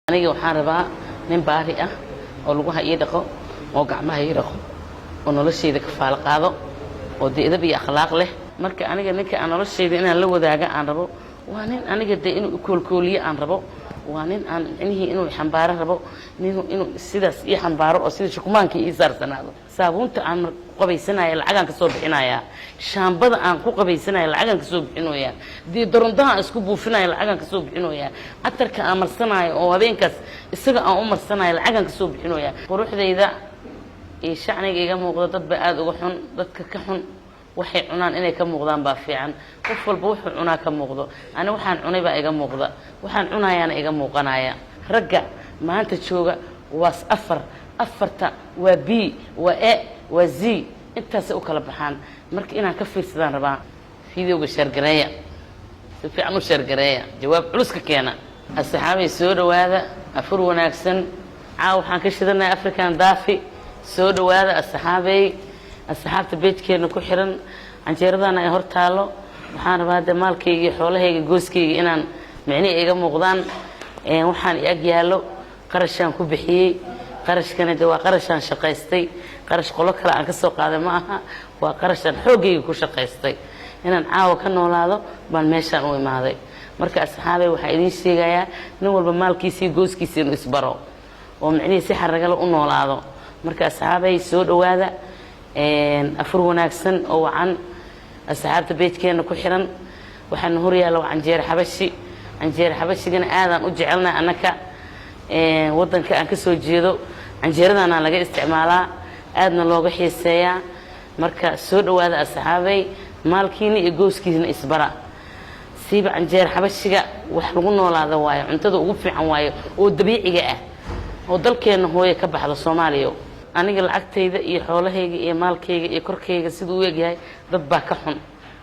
aniga waxaan rabaa nin baari ah oo lugaha ii dhaqo oo gacmaha ii dhaqo oo noloshayda ka faal qaado oo deedab iyo akhlaaq leh marka aniga ninka aan noloshayda inaan la wadaaga aan rabo waa nin aniga inuu koolkooliyo aan rabo waa nin aan inihii inuu xambaaro rabo inuu sidaas ii xambaaro oo sida shukumaankii ii saarsanaado saabuunta aan qabaysanayo lacagaan ka soo bixinayaa shaambada aan ku qabaysanayo lacagaan ka soo bixinayaa dorondaha aan isku buufinayo lacagaan ka soo bixinayaa atarka aan marsanayo oo habeenkaas isaga aan u marsanayo lacagaan ka soo bixinayaa quruxdayda iyo shacniga iga muuqdo dad ba aad uga xun dadka ka xun waxay cunaan inay ka muuqdaan baa fiican qof walba wuxuu cunaa ka muuqdo ani waxaan cunay baa iga muuqda waxaan cunayaana iga muuqanaya ragga maanta jooga waa afarta waa b waa e waa z intaasay u kala baxaan marka inaan ka fiirsadaan rabaa fiidiyowga sheergareeya si fiican u sheergareeya jawaab culus ka keena asxaabay soo dhawaada afur wanaagsan caaw waxaan ka shidanahay african daafi soo dhawaada asxaabay asxaabta beejkeena ku xiran canjeeradana ay hor taalo waxaan rabaa de maalkayga iyo xoolahayga gooskayga inaan micnihi iga muuqdaan waxaan ag yaalo qarashaan ku bixiyey qarashkana de waa qarashaan shaqaystay qarash qolo kale aan ka soo qaaday ma aha waa qarashaan xoogayga ku shaqaystay inaan caawa ka noolaado baan meeshaan u imaaday marka asxaabay waxaa idiin sheegayaa nin walba maalkiisa iyo gooskiisa inuu isbaro oo micnihii si xaragale u noolaado marka asxaabay soo dhawaada afur wanaagsan oo wacan asxaabta beejkeena ku xiran waxaana hor yaalla waa canjeer xabashigana aadaan u jecelnahay annaka waddanka aan ka soo jeedo canjeeradana laga isticmaalaa aadna looga xiiseeyaa marka soo dhawaada asxaabay maalkiina iyo gooskiisna isbara siiba canjeer xabashiga wax lagu noolaada waayo cuntada ugu fiican waayo oo dabiiciga ah oo dalkeena hooye ka baxda Soomaaliya aniga lacagtayda iyo xoolahayga iyo maalkayga iyo korkayga siduu u egyahay dad baa ka xun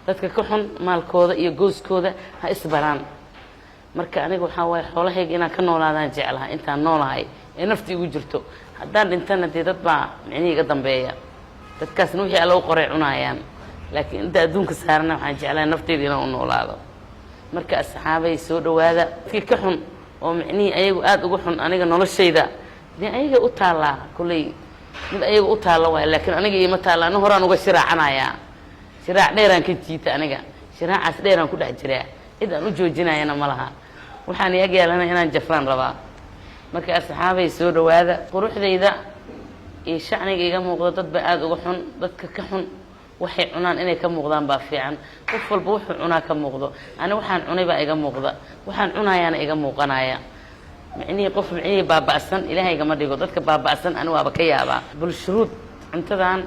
dadka ka xun maalkooda iyo gooskooda ha isbaraan marka aniga waxaa waaye xoolahayga inaan ka noolaadaan jecelahay intaan noolahay ee nafti igu jirto haddaan dhintana dee dad baa micnihi iga dambeeya dadkaasna wixii alla u qoray cunayaan laakiin inta adduunka saarana waxaan jeclahay naftayda inaan u noolaado marka asxaabay soo dhawaada dadka ka xun oo micnihi ayagu aad uga xun aniga noloshayda dee ayaga u taallaa kulley mid ayaga u taalla waay laakiin aniga iima taalla ana horaan uga shiraacanayaa shiraac dheeraan ka jiita aniga shiraacaas dheeraan ku dhex jiraa cid aan u joojinayana ma laha waxaan ag yaalana inaan jafraan rabaa marka asxaabay soo dhawaada quruxdayda iyo shacniga iga muuqdo dad ba aad uga xun dadka ka xun waxay cunaan inay ka muuqdaan baa fiican qof walba wuxuu cunaa ka muuqdo ani waxaan cunay baa iga muuqda waxaan cunayaana iga muuqanaya micnihi qof micnihi baaba'san ilaahay gama dhigo dadka baaba'san ani waaba ka yaabaa bulshuruud cuntadan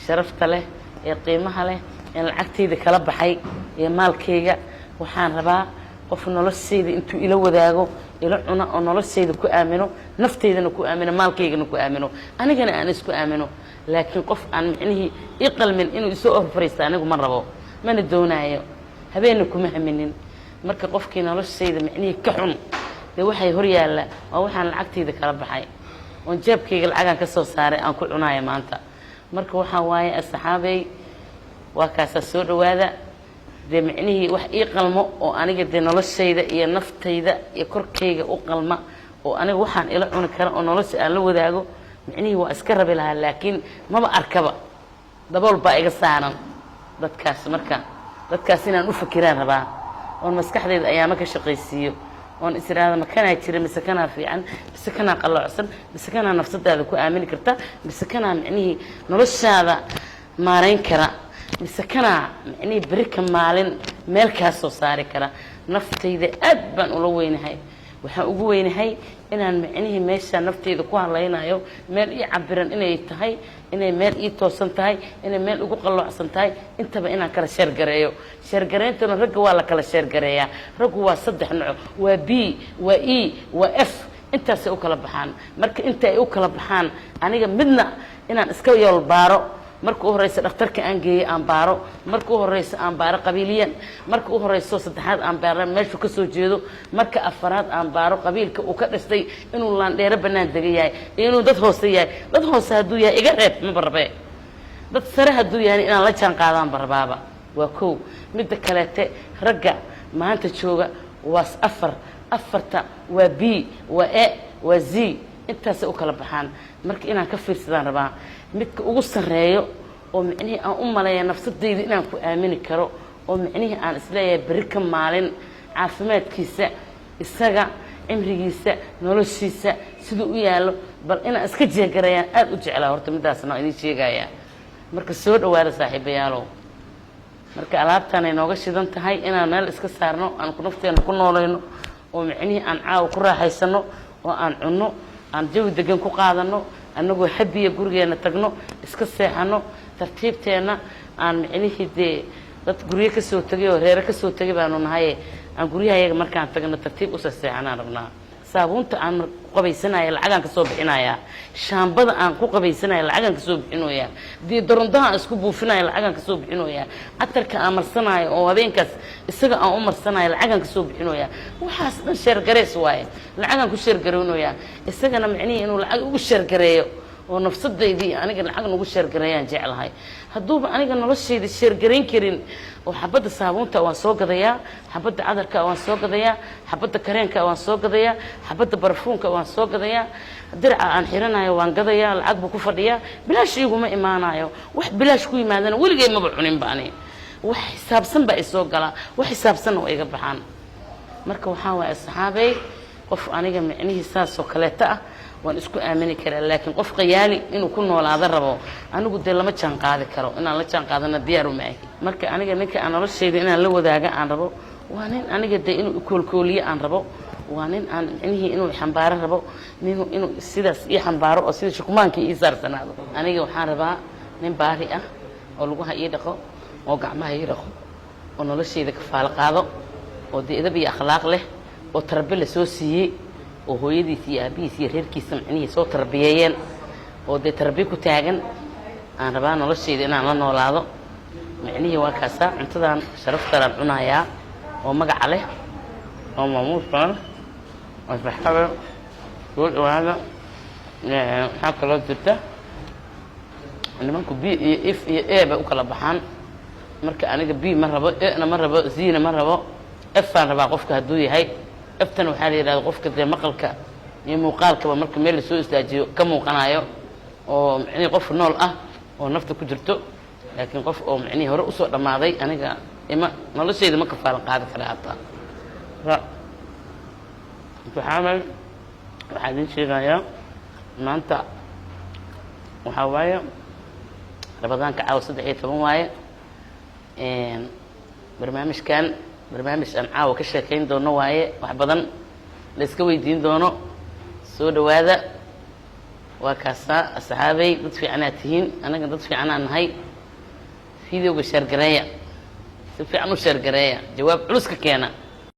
sharafta leh ee qiimaha leh ee lacagtayda kala baxay ee maalkayga waxaan rabaa qof noloshayda intuu ila wadaago ila cuna oo noloshayda ku aamino naftaydana ku aamino maalkaygana ku aamino anigana aan isku aamino laakiin qof aan micnihi ii qalmin inuu isoo horfariisto anigu ma rabo mana doonaayo habeenna kuma haminin marka qofkii noloshayda micnihi ka xun dee waxay hor yaalla waa waxaan lacagtayda kala baxay oon jeebkayga lacagaan ka soo saaray aan ku cunaayo maanta marka waxaa waaye asxaabay waa kaasaa soo dhawaada dee micnihii wax ii qalmo oo aniga dee noloshayda iyo naftayda iyo korkayga u qalma oo aniga waxaan ila cuni kara oo nolosha aan la wadaago micnihii waa iska rabi lahaa laakiin maba arkaba dabool baa iga saaran dadkaas marka dadkaas inaan u fakiraan rabaa oon maskaxdayda ayaama ka shaqaysiiyo oon israada ma kanaa jira mise kanaa fiican mise kanaa qalloocsan mise kanaa nafsadaada ku aamini karta mise kanaa micnihii noloshaada maarayn kara mise kanaa micnihii beri ka maalin meel kaa soo saari kara naftayda aad baan ula weynahay waxaan ugu weynahay inaan micnihii meesha naftayda ku hadlaynayo meel ii cabiran inay tahay inay meel ii toosan tahay inay meel ugu qalloocsan tahay intaba inaan kala sheergareeyo sheergareyntana ragga waa la kala sheergareeyaa raggu waa 3 nooc waa b waa e waa f intaasay u kala baxaan marka inta ay u kala baxaan aniga midna inaan iska yoolbaaro marka u horeysa dhakhtarka aan geeyay aan baaro marka u horeysa aan baaro qabiiliyan marka u horeyso saddexaad aan baaro meeshu ka soo jeedo marka afaraad aan baaro qabiilka uu ka dhashtay inuu laandheero banaan degan yahay inuu dad hoose yahay dad hoose hadduu yahay iga reeb ma barbe dad sare hadduu yahay inaan la jaan qaadaan barbaaba waa kow midda kaleete ragga maanta jooga waa afarta waa b waa e waa z intaasay u kala baxaan marka inaan ka fiirsadaan rabaa midka ugu sarreeyo oo micnihii aan u maleeya nafsadayda inaan ku aamini karo oo micnihii aan isleeyahay berri ka maalin caafimaadkiisa isaga cimrigiisa noloshiisa siduu u yaallo bal inaan iska jeegarayaan aad u jeclaa horta midaasna waa idiin sheegayaa marka soo dhawaada saaxiibayaalow marka alaabtaanay nooga shidan tahay inaan meel iska saarno aan nafteena ku noolayno oo micnihii aan caawa ku raaxaysano oo aan cunno aan jawi degan ku qaadano annagoo habiya gurigeena tagno iska seexano tartiibteena aan micnihii dee dad guryo ka soo tegay oo reere ka soo tegay baanu nahay aan guryahayaga markaan tagno tartiib u seexanaan rabnaa saabuunta aan qabaysanayo lacagaan ka soo bixinayaa shaambada aan ku qabaysanayo lacagaan ka soo bixinoyaa deodorantaha aan isku buufinayo lacagaan ka soo bixinoyaa catarka aan marsanayo oo habeenkaas isaga aan u marsanayo lacagaan ka soo bixinoyaa waxaas dhan sheergareys waaye lacagaan ku sheergareynoyaa isagana micnihii inuu lacag ugu sheergareeyo oo nafsadaydii aniga lacag nagu sheergareeyaan jeclahay hadduuba aniga noloshayda sheergarayn karin oo xabadda saabuunta waan soo gadayaa xabadda cadarka waan soo gadayaa xabadda kareenka waan soo gadayaa xabadda barfuunka waan soo gadayaa dirca aan xiranayo waan gadayaa lacag buu ku fadhiyaa bilaash iguma imaanayo wax bilaash ku yimaadana weligay maba cunin baani wax xisaabsan baa isoo galaa wax xisaabsanna waa iga baxaan marka waxaa waaye asxaabey qof aniga micnihii saasoo kaleeta ah waan isku aamini karaa laakiin qof qayaali inuu ku noolaado rabo anigu dee lama jaan qaadi karo inaan la jaan qaadana diyaar uma ahi marka aniga ninka aan noloshayda inaan la wadaaga aan rabo waa nin aniga dee inuu koolkooliye aan rabo waa nin aan micnihii inuu xambaaro rabo inuu sidaas ii xambaaro oo sida shukumaankii ii saarsanaado aniga waxaan rabaa nin baari ah oo lugaha ii dhaqo oo gacmaha ii dhaqo oo noloshayda kafaalo qaado oo dee edab iyo akhlaaq leh oo tarbe la soo siiyey oo hooyadiisa iyo aabihiisa iyo reerkiisa micnihii soo tarbiyeeyeen oo dee tarbiye ku taagan aan rabaa noloshayda inaan la noolaado micnihii waa kaasaa cuntadan sharaftalaan cunayaa oo magaca leh oo maamuuska leh oo saxabe soo dhawaada waxaa kaloo jirta nimanku b iyo f iyo e bay u kala baxaan marka aniga b ma rabo e-na ma rabo z-na ma rabo f-aan rabaa qofka hadduu yahay eftana waxaa la yidhahda qofka dee maqalka iyo muuqaalkaba marka meel lasoo istaajiyo ka muuqanayo oo micnihii qof nool ah oo nafta ku jirto laakiin qof oo micnihii hore usoo dhammaaday aniga noloshayda ma kafaalan qaadi kara hataa waxaa idiin sheegayaa maanta waxaa waaye rabadaanka caawa 13 waaye barnaamijkan barnaamij aan caawa ka sheekayn doono waaye wax badan la iska weydiin doono soo dhawaada waa kaasaa asxaabay dad fiicanaad tihiin anaga dad fiicanaan nahay fideoga sheergareeya si fiican u sheergareeya jawaab culus ka keena